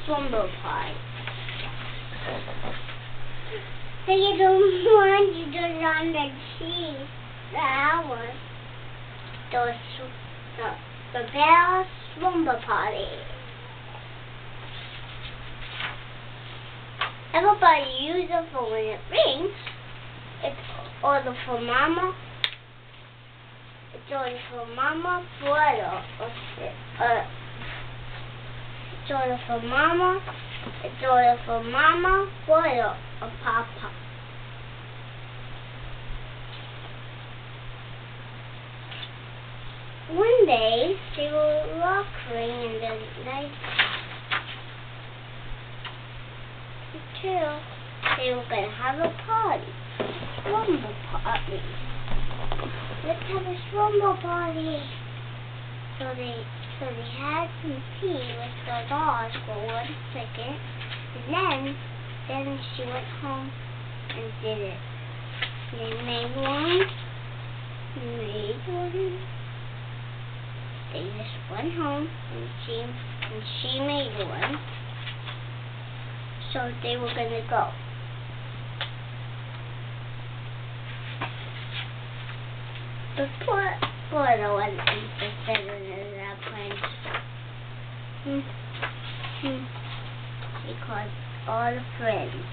slumber party. They don't want you to run the cheese. That was the Bear slumber party. Everybody uses it for when it rings. It's order for Mama. It's order for Mama, brother. It's order for Mama. It's order for Mama, brother, or Papa. One day, they were walking in the night. They were going to have a party. Slumber party. Let's have a slumber party. So they had some tea with the dolls for 1 second. And then she went home and did it. They made one. They just went home and she made one. So they were gonna go. But poor the one interested in that plane. Because all the friends.